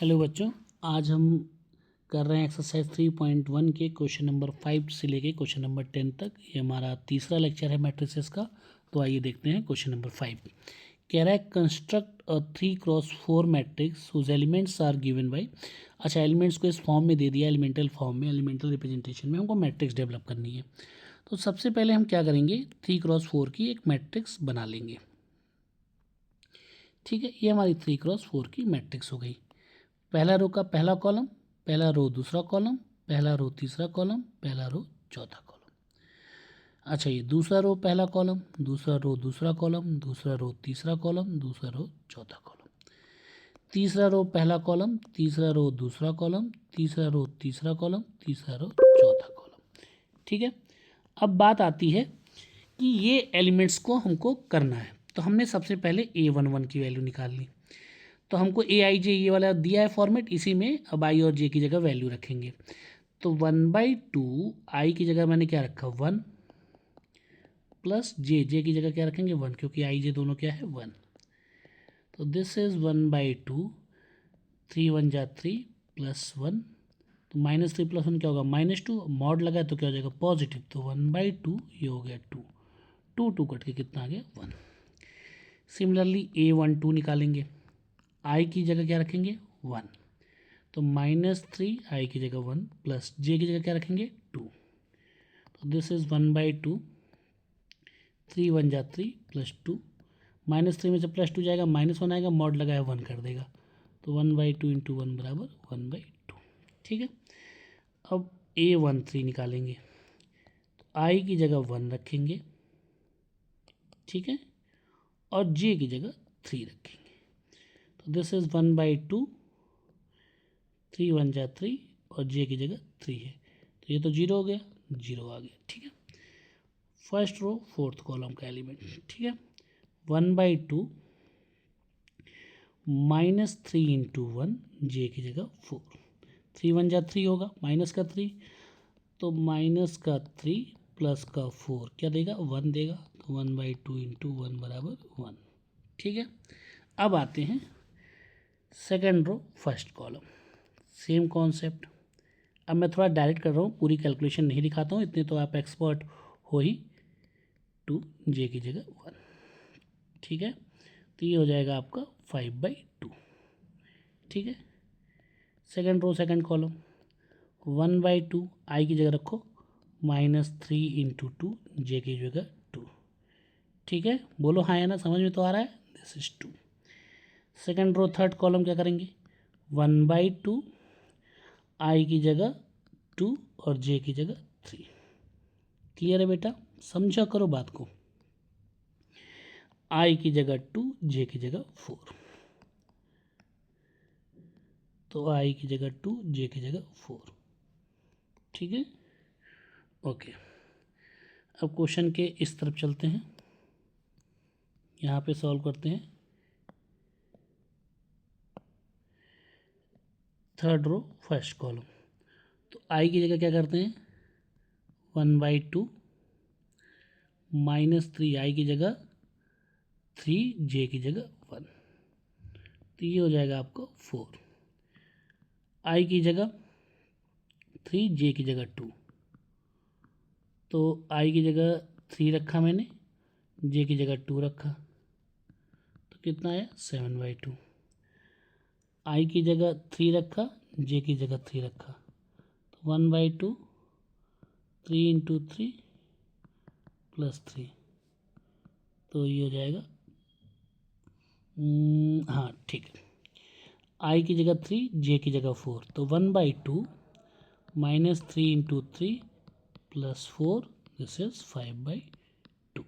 Hello बच्चों, आज हम कर रहे हैं एक्सरसाइज 3.1 के क्वेश्चन नंबर 5 से लेके क्वेश्चन नंबर 10 तक। ये हमारा तीसरा लेक्चर है मैट्रिसेस का। तो आइए देखते हैं क्वेश्चन नंबर 5। कह रहा है construct a 3x4 matrix whose elements are given by. अच्छा, एलिमेंट्स को इस फॉर्म में दे दिया, एलिमेंटल फॉर्म में, एलिमेंटल रिप्रेजेंटेशन में हमको मैट्रिक्स डेवलप करनी है। तो सबसे पहले हम क्या करेंगे, 3x4 की एक मैट्रिक्स बना लेंगे। ठीक है, ये हमारी 3x4 की मैट्रिक्स हो गई। पहला रो का पहला कॉलम, पहला रो दूसरा कॉलम, पहला रो तीसरा कॉलम, पहला रो चौथा कॉलम। अच्छा, ये दूसरा रो पहला कॉलम, दूसरा रो दूसरा कॉलम, दूसरा रो तीसरा कॉलम, दूसरा रो चौथा कॉलम। तीसरा रो पहला कॉलम, तीसरा रो दूसरा कॉलम, तीसरा रो तीसरा कॉलम, तीसरा रो चौथा कॉलम। ठीक है, अब बात आती है कि ये एलिमेंट्स को हमको करना है। तो हमने सबसे पहले A11 की वैल्यू निकाल ली। तो हमको AIJ ये वाला दिया है फॉर्मेट, इसी में अब I और J की जगह वैल्यू रखेंगे। तो 1/2 I की जगह मैंने क्या रखा 1 प्लस J की जगह क्या रखेंगे 1, क्योंकि IJ दोनों क्या है 1। तो दिस इज 1/2, 3 1 जा 3 प्लस 1, तो -3 + 1 क्या होगा -2, मॉड लगा है तो क्या हो जाएगा पॉजिटिव, तो 1/2 ये हो गया 2, 2 2 कट के कितना आ गया 1। सिमिलरली A12 निकालेंगे, I की जगह क्या रखेंगे 1, तो -3 I की जगह 1 प्लस J की जगह क्या रखेंगे 2, तो दिस इज 1/2, 3 1 जा 3 प्लस 2, -3 में से +2 जाएगा -1 आएगा, मॉड लगाया 1 कर देगा, तो 1/2 × 1 बराबर 1/2। ठीक है, अब A13 निकालेंगे, तो I की जगह 1 रखेंगे, ठीक है, और J की जगह 3 रखेंगे, तो दिस इज 1/2, 3 1 जा 3 और J की जगह 3 है, तो ये तो 0 हो गया, 0 आ गया। ठीक है, फर्स्ट रो फोर्थ कॉलम का एलिमेंट। ठीक है, 1/2 -3 × 1 J की जगह 4, 3 1 जा 3 होगा, माइनस का 3, तो माइनस का 3 प्लस का 4 क्या देगा 1 देगा, तो 1/2 × 1 बराबर 1। ठीक है, अब आते हैं second row first column, same concept. अब मैं थोड़ा डायरेक्ट कर रहा हूँ, पूरी कैलकुलेशन नहीं दिखाता हूँ, इतने तो आप एक्सपर्ट हो ही। 2 J की जगह 1। ठीक है, तो ये हो जाएगा आपका 5/2। ठीक है, second row second column, 1/2 I की जगह रखो, -3 × 2 J की जगह 2। ठीक है, बोलो हाँ या ना, समझ में तो आ रहा है, this is 2। Second row third column क्या करेंगे, 1/2 I की जगह 2 और J की जगह 3। क्लियर है बेटा, समझा करो बात को। I की जगह 2, J की जगह 4, तो I की जगह 2, J की जगह 4। ठीक है, ओके। अब क्वेश्चन के इस तरफ चलते हैं, यहाँ पे सॉल्व करते हैं। थर्ड रो फर्स्ट कॉलम, तो I की जगह क्या करते हैं 1/2 -3 I की जगह 3 J की जगह 1, तो ये हो जाएगा आपको 4। I की जगह 3 J की जगह 2, तो I की जगह 3 रखा मैंने, J की जगह 2 रखा, तो कितना आया 7/2। I की जगह 3 रखा, J की जगह 3 रखा, तो 1/2, 3 × 3 + 3, तो ये हो जाएगा हाँ ठीक है। I की जगह 3, J की जगह 4, तो 1/2 -3 × 3 + 4, दिस इज 5/2।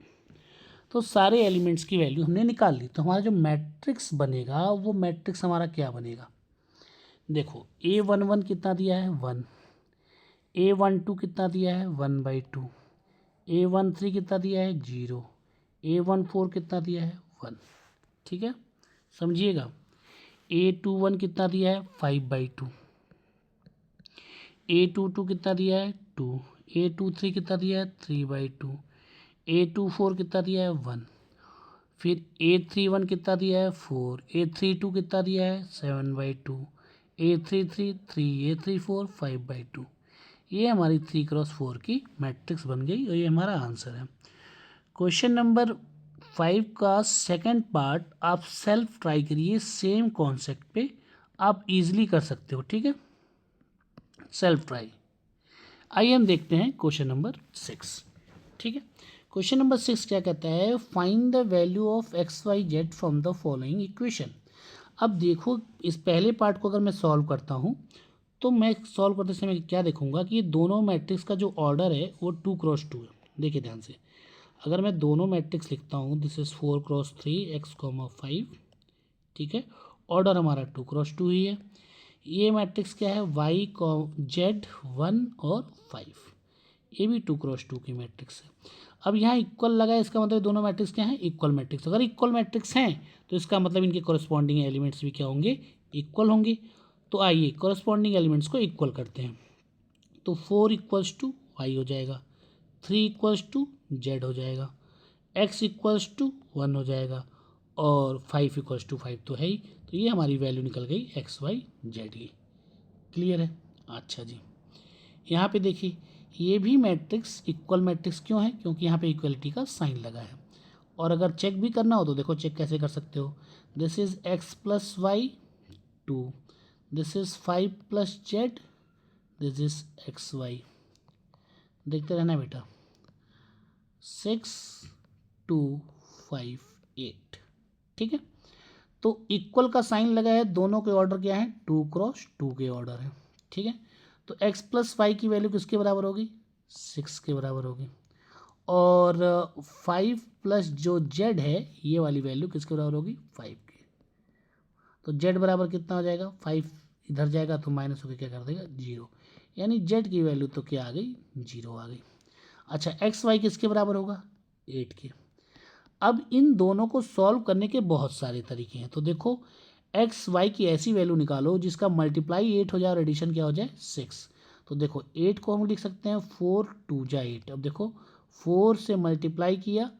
तो सारे एलिमेंट्स की वैल्यू हमने निकाल ली। तो हमारा जो मैट्रिक्स बनेगा वो मैट्रिक्स हमारा क्या बनेगा, देखो A11 कितना दिया है 1, A12 कितना दिया है 1/2, A13 कितना दिया है 0, A14 कितना दिया है 1। ठीक है, समझिएगा। A21 कितना दिया है 5/2, A22 कितना दिया है 2, A23 कितना दिया है 3/2, A24 कितना दिया है 1, फिर A31 कितना दिया है 4, A32 कितना दिया है 7/2, A33 3A34 5/2। ये हमारी 3x4 की मैट्रिक्स बन गई और ये हमारा आंसर है। क्वेश्चन नंबर 5 का सेकंड पार्ट आप सेल्फ ट्राई करिए, सेम कॉन्सेप्ट पे आप इजीली कर सकते हो, ठीक है, सेल्फ ट्राई। आइए हम देखते हैं क्वेश्चन नंबर 6, ठीक है। क्वेश्चन नंबर 6 क्या कहता है, find the value of XYZ from the following equation. अब देखो, इस पहले पार्ट को अगर मैं सॉल्व करता हूँ तो मैं सॉल्व करते समय क्या देखूंगा कि ये दोनों मैट्रिक्स का जो ऑर्डर है वो 2x2 है। देखिए ध्यान से, अगर मैं दोनों मैट्रिक्स लिखता हूँ, दिस इज 4x3 x, 5, ठीक है, ऑर्डर हमारा 2x2 ही है। ये मैट्रिक्स क्या है, y, z 1 और 5, ये भी 2x2 की मैट्रिक्स है। अब यहाँ इक्वल लगा है, इसका मतलब दोनों मैट्रिक्स क्या हैं, इक्वल मैट्रिक्स। अगर इक्वल मैट्रिक्स हैं तो इसका मतलब इनके कॉरस्पॉन्डिंग एलिमेंट्स भी क्या होंगे, इक्वल होंगे। तो आइए कॉरस्पॉन्डिंग एलिमेंट्स को इक्वल करते हैं। तो 4 इक्वल्स टू वाई हो जाएगा, 3 इक्वल्स टू जेड हो जाएगा, x इक्वल्स टू 1 हो जाएगा और 5 इक्वल्स टू 5 तो है ही। तो ये हमारी वैल्यू निकल गई XYZ की। क्लियर है? अच्छा जी, यहाँ पे देखिए ये भी मैट्रिक्स इक्वल मैट्रिक्स क्यों है, क्योंकि यहाँ पे इक्वलिटी का साइन लगा है। और अगर चेक भी करना हो तो देखो चेक कैसे कर सकते हो, this is x plus Y 2, this is 5 plus Z, this is XY। देखते रहना बेटा, 6 2 5 8, ठीक है। तो इक्वल का साइन लगा है, दोनों के ऑर्डर क्या है, 2x2 के ऑर्डर है, ठीक है। तो x प्लस वाई की वैल्यू किसके बराबर होगी, 6 के बराबर होगी। और 5 प्लस जो z है ये वाली वैल्यू किसके बराबर होगी, 5 की। तो z बराबर कितना हो जाएगा, 5 इधर जाएगा तो माइनस होकर क्या कर देगा, 0, यानी z की वैल्यू तो क्या आ गई, 0 आ गई। अच्छा, एक्स वाई किसके बराबर होगा, 8 के। अब इन दोनों को सॉल्व करने के बहुत सारे तरीके हैं। तो देखो, एक्स वाई की ऐसी वैल्यू निकालो जिसका मल्टीप्लाई 8 हो जाए और एडिशन क्या हो जाए, 6। तो देखो 8 को हम लिख सकते हैं 4 2 जा 8। अब देखो 4 से मल्टीप्लाई किया,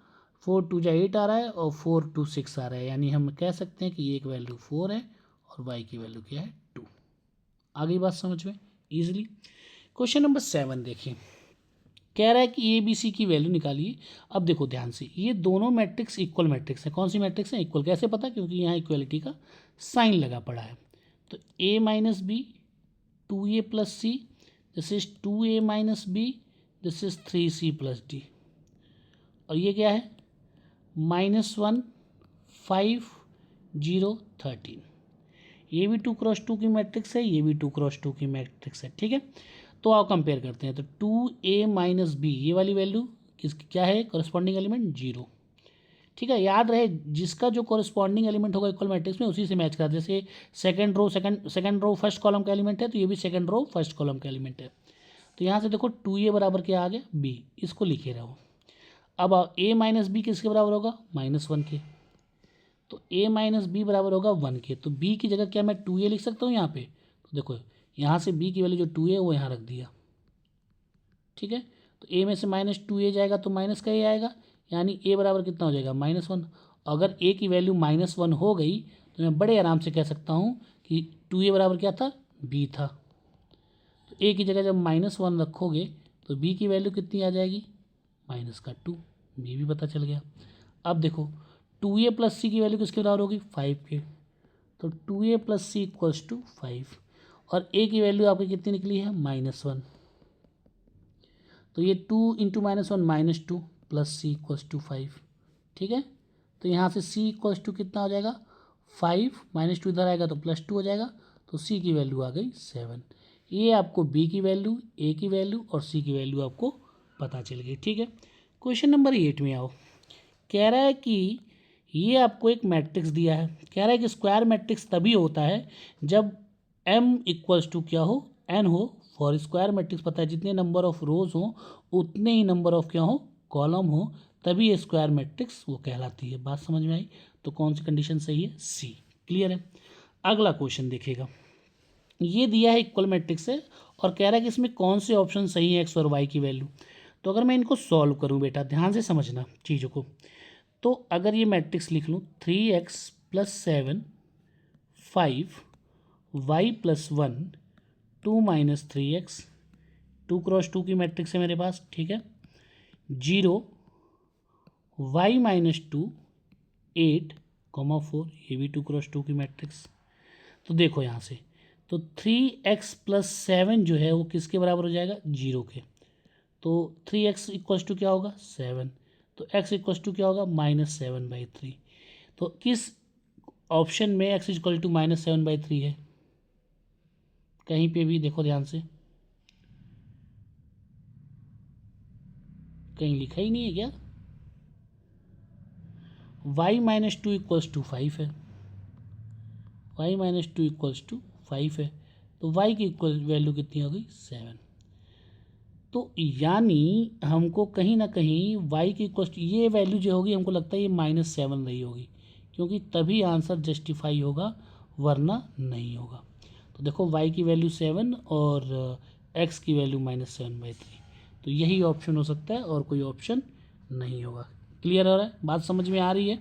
4 2 जा 8 आ रहा है और 4 2 6 आ रहा है, यानी हम कह सकते हैं कि एक वैल्यू 4 है और वाई की वैल्यू क्या है, 2। आ गई बात समझ में ईजिली। क्वेश्चन नंबर 7 देखिए, कह रहा है कि ए बी सी की वैल्यू निकालिए। अब देखो ध्यान से, ये दोनों मैट्रिक्स इक्वल मैट्रिक्स है। कौन सी मैट्रिक्स है, इक्वल। कैसे पता, क्योंकि यहाँ इक्वलिटी का साइन लगा पड़ा है। तो a minus B 2a plus C, this is 2a minus B, this is 3c plus D. और ये क्या है, -1 5 0 13। ये भी 2x2 की मैट्रिक्स है, ये भी 2x2 की मैट्रिक्स है, ठीक है। तो आप कंपेयर करते हैं, तो 2a माइनस बी ये वाली वैल्यू किसकी क्या है, कॉरस्पॉन्डिंग एलिमेंट 0, ठीक है। याद रहे, जिसका जो कॉरस्पॉन्डिंग एलिमेंट होगा इक्वल मैट्रिक्स में उसी से मैच करा। जैसे सेकंड रो फर्स्ट कॉलम का एलिमेंट है, तो ये भी सेकंड रो फर्स्ट कॉलम का एलिमेंट है। तो यहाँ से देखो 2a बराबर क्या आ गया, b, इसको लिखे रहो। अब a माइनस बी किसके बराबर होगा, -1 के। तो a माइनस बी बराबर होगा 1 के। तो b की जगह क्या मैं 2a लिख सकता हूँ यहाँ पे। तो देखो यहाँ से b की वैल्यू जो 2a है वो यहाँ रख दिया, ठीक है। तो a में से -2a जाएगा तो माइनस का a आएगा, यानी a बराबर कितना हो जाएगा, -1। अगर a की वैल्यू -1 हो गई तो मैं बड़े आराम से कह सकता हूँ कि 2a बराबर क्या था, b था। तो a की जगह जब -1 रखोगे तो b की वैल्यू कितनी आ जाएगी, -2, b भी पता चल गया। अब देखो 2a प्लस सी की वैल्यू किसके बराबर होगी, 5 के। तो 2a plus C equals to 5 और a की वैल्यू आपकी कितनी निकली है, -1। तो ये 2 into -1 -2 plus C equals to 5, ठीक है। तो यहाँ से c इक्वल्स टू कितना हो जाएगा, 5 -2 इधर आएगा तो +2 हो जाएगा। तो c की वैल्यू आ गई 7। ये आपको b की वैल्यू, a की वैल्यू और c की वैल्यू आपको पता चल गई, ठीक है। क्वेश्चन नंबर 8 में आओ, कह रहा है कि ये आपको एक मैट्रिक्स दिया है। कह रहा है कि स्क्वायर मैट्रिक्स तभी होता है जब m इक्वल्स टू क्या हो, n हो। फॉर स्क्वायर मैट्रिक्स पता है जितने नंबर ऑफ रोज हो उतने ही नंबर ऑफ क्या हो, कॉलम हो, तभी ये स्क्वायर मैट्रिक्स वो कहलाती है। बात समझ में आई? तो कौन सी कंडीशन सही है, सी। क्लियर है? अगला क्वेश्चन देखिएगा, ये दिया है इक्वल मैट्रिक्स है और कह रहा है कि इसमें कौन से ऑप्शन सही है एक्स और वाई की वैल्यू। तो अगर मैं इनको सॉल्व करूँ बेटा, ध्यान से समझना चीज़ों को। तो अगर ये मैट्रिक्स लिख लूँ 3x + 7 5 Y plus one 2 minus 3x, 2 cross 2 की मैट्रिक्स है मेरे पास, ठीक है। 0 वाई माइनस 2 8, 4, ये भी 2 क्रॉस 2 की मैट्रिक्स। तो देखो यहाँ से, तो 3x प्लस 7 जो है वो किसके बराबर हो जाएगा, 0 के। तो 3x इक्वल्स टू क्या होगा, 7। तो x इक्वल्स टू क्या होगा, -7/3। तो किस ऑप्शन में x इक्वल टू -7/3 है, कहीं पे भी देखो ध्यान से, कहीं लिखा ही नहीं है क्या। y माइनस 2 इक्वल्स टू 5 है, y माइनस 2 इक्वल्स टू 5 है। तो y की इक्वल वैल्यू कितनी हो गई, 7। तो यानी हमको कहीं ना कहीं y की इक्वल ये वैल्यू जो होगी, हमको लगता है ये -7 रही होगी, क्योंकि तभी आंसर जस्टिफाई होगा, वरना नहीं होगा। तो देखो y की वैल्यू 7 और x की वैल्यू -7/3, तो यही ऑप्शन हो सकता है और कोई ऑप्शन नहीं होगा। क्लियर हो रहा है, बात समझ में आ रही है।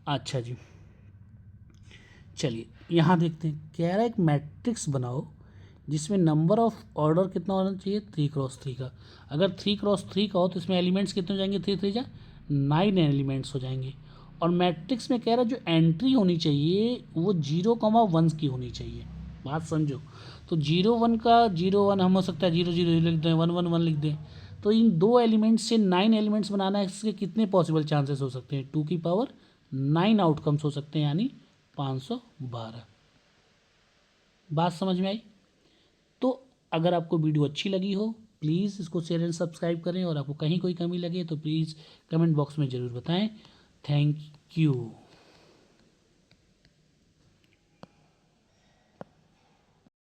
अच्छा जी, चलिए यहाँ देखते हैं, कह रहा है एक मैट्रिक्स बनाओ जिसमें नंबर ऑफ ऑर्डर कितना होना चाहिए, 3x3 का। अगर 3x3 का हो तो इसमें एलिमेंट्स कितने हो जाएंगे, 3 3 जा 9 एलिमेंट्स हो जाएंगे। और मैट्रिक्स में कह रहा है जो एंट्री होनी चाहिए वो 0,1 की होनी चाहिए, बात समझो। तो 0 1 का 0 1 हम हो सकता है 0 0 लिख दें, 1 1 1 लिख दें। तो इन दो एलिमेंट्स से 9 एलिमेंट्स बनाना है, इसके कितने पॉसिबल चांसेस हो सकते हैं, 2 की पावर 9 आउटकम्स हो सकते हैं, यानी 512। बात समझ में आई। तो अगर आपको वीडियो अच्छी लगी हो, प्लीज़ इसको शेयर एंड सब्सक्राइब करें, और आपको कहीं कोई कमी लगे तो प्लीज़ कमेंट बॉक्स में ज़रूर बताएं। Thank you.